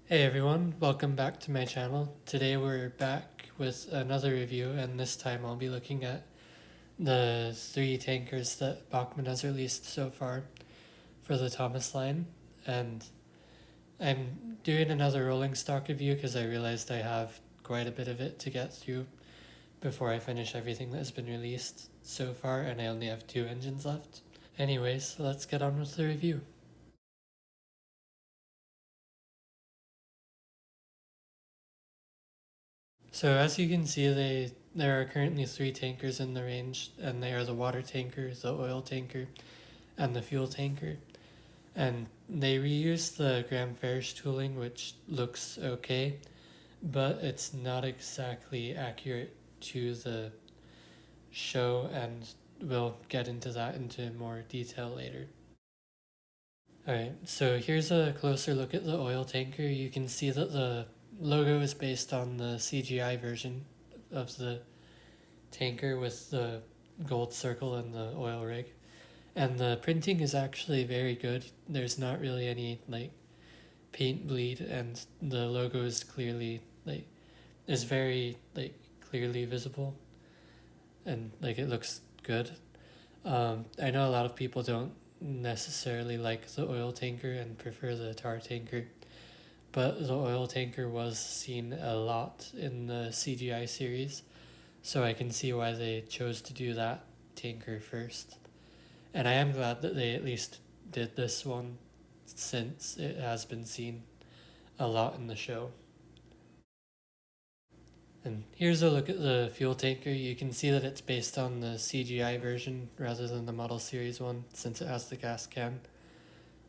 Hey everyone, welcome back to my channel. Today we're back with another review, and this time I'll be looking at the 3 tankers that Bachmann has released so far for the Thomas line. And I'm doing another rolling stock review because I realized I have quite a bit of it to get through before I finish everything that has been released so far, and I only have 2 engines left. Anyways, let's get on with the review. So as you can see, there are currently 3 tankers in the range, and they are the water tanker, the oil tanker, and the fuel tanker. And they reuse the Graham Farish tooling, which looks okay, but it's not exactly accurate to the show, and we'll get into that into more detail later. Alright, so here's a closer look at the oil tanker. You can see that the logo is based on the CGI version of the tanker with the gold circle and the oil rig. And the printing is actually very good. There's not really any paint bleed, and the logo is very clearly visible, and it looks good. I know a lot of people don't necessarily like the oil tanker and prefer the tar tanker, but the oil tanker was seen a lot in the CGI series, so I can see why they chose to do that tanker first. And I am glad that they at least did this one, since it has been seen a lot in the show. And here's a look at the fuel tanker. You can see that it's based on the CGI version rather than the model series one, since it has the gas can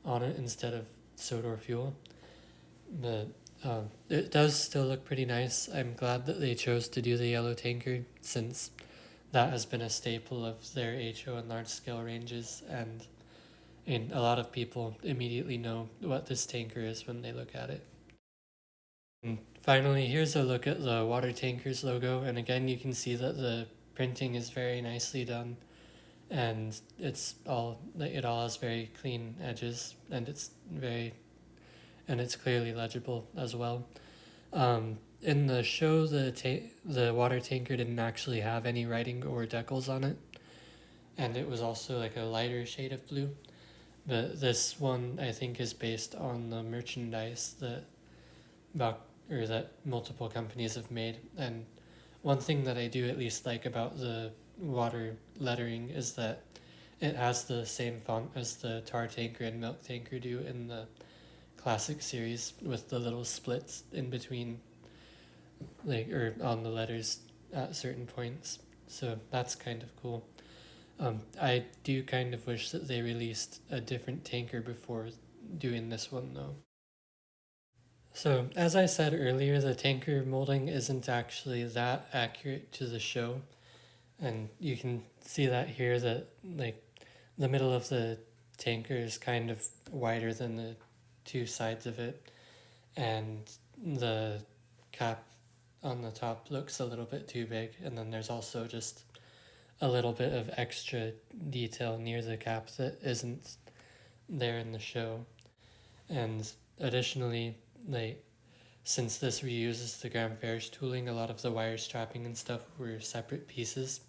on it instead of Sodor fuel. But it does still look pretty nice. I'm glad that they chose to do the yellow tanker, since that has been a staple of their HO and large scale ranges, and a lot of people immediately know what this tanker is when they look at it. And finally, here's a look at the water tanker's logo, and again you can see that the printing is very nicely done, and it all has very clean edges, and it's clearly legible as well. In the show, the water tanker didn't actually have any writing or decals on it, and it was also like a lighter shade of blue. But this one, I think, is based on the merchandise that multiple companies have made. And one thing that I do at least like about the water lettering is that it has the same font as the tar tanker and milk tanker do in the classic series, with the little splits in between, or on the letters at certain points. So that's kind of cool. I do kind of wish that they released a different tanker before doing this one, though. So, as I said earlier, the tanker molding isn't actually that accurate to the show. And you can see that here, that the middle of the tanker is kind of wider than the 2 sides of it, and the cap on the top looks a little bit too big, and then there's also just a little bit of extra detail near the cap that isn't there in the show. And additionally, since this reuses the Graham Farish tooling, a lot of the wire strapping and stuff were separate pieces,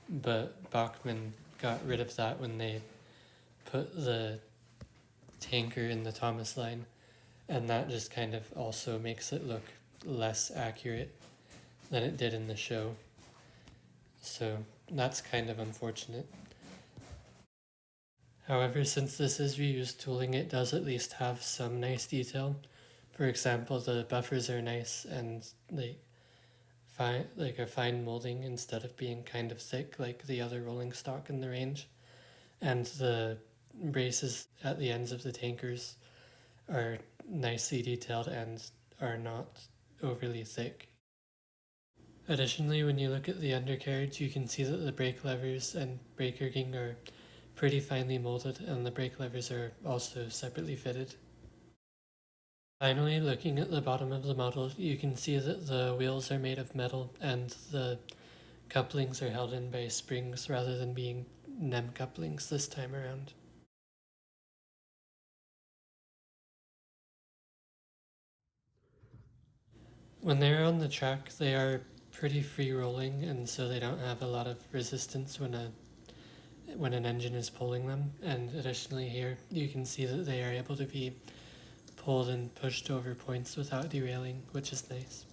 but Bachmann got rid of that when they put the tanker in the Thomas line, and that just kind of also makes it look less accurate than it did in the show. So that's kind of unfortunate. However, since this is reused tooling, it does at least have some nice detail. For example, the buffers are nice, and a fine molding instead of being kind of thick like the other rolling stock in the range. And the braces at the ends of the tankers are nicely detailed and are not overly thick. Additionally, when you look at the undercarriage, you can see that the brake levers and brake rigging are pretty finely molded, and the brake levers are also separately fitted. Finally, looking at the bottom of the model, you can see that the wheels are made of metal, and the couplings are held in by springs rather than being NEM couplings this time around. When they're on the track, they are pretty free rolling, and so they don't have a lot of resistance when an engine is pulling them. And additionally, here you can see that they are able to be pulled and pushed over points without derailing, which is nice.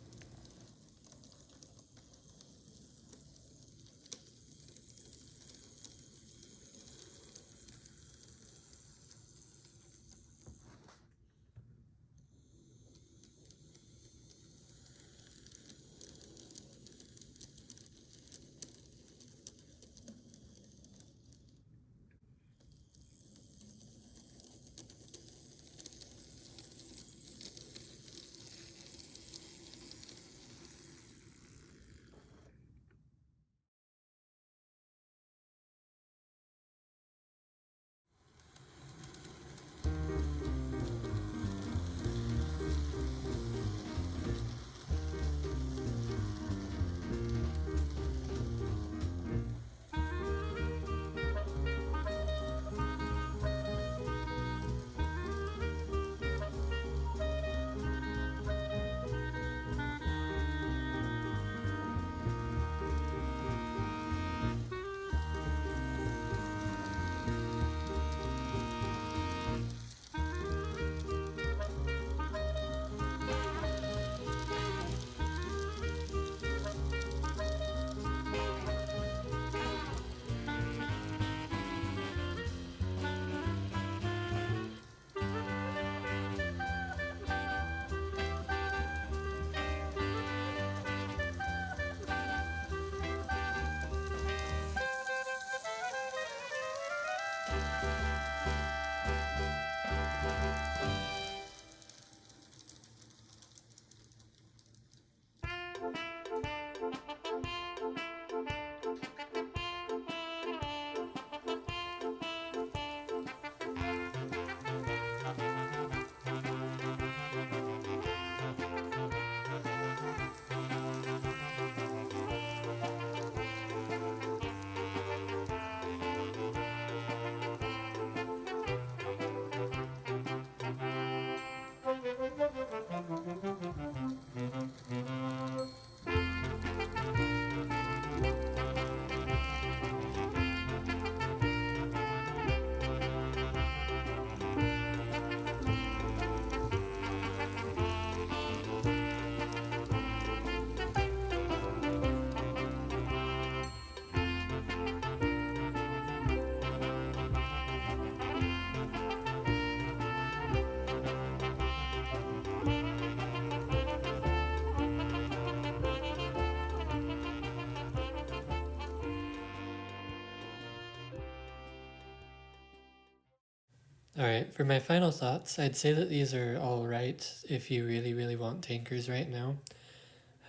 Alright, for my final thoughts, I'd say that these are all right if you really, really want tankers right now.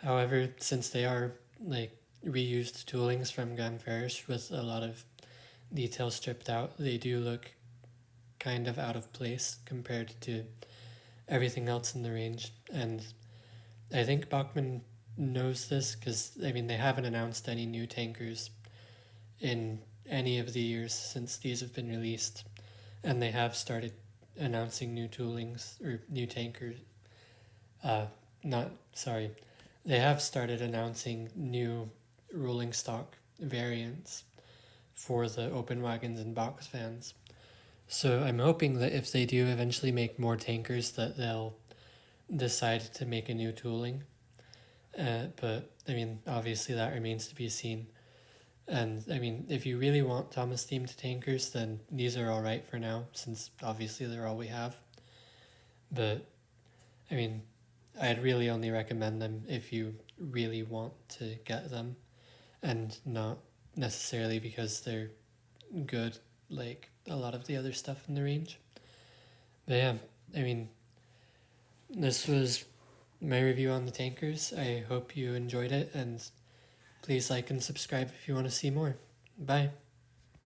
However, since they are like reused toolings from Glenfarrish with a lot of detail stripped out, they do look kind of out of place compared to everything else in the range. And I think Bachmann knows this because, I mean, they haven't announced any new tankers in any of the years since these have been released. And they have started announcing new toolings or new tankers. They have started announcing new rolling stock variants for the open wagons and box vans. So I'm hoping that if they do eventually make more tankers, that they'll decide to make a new tooling. But I mean, obviously that remains to be seen. And I mean, if you really want Thomas themed tankers, then these are all right for now, since obviously they're all we have. But I mean, I'd really only recommend them if you really want to get them, and not necessarily because they're good like a lot of the other stuff in the range. But yeah, I mean, this was my review on the tankers. I hope you enjoyed it, and please like and subscribe if you want to see more. Bye.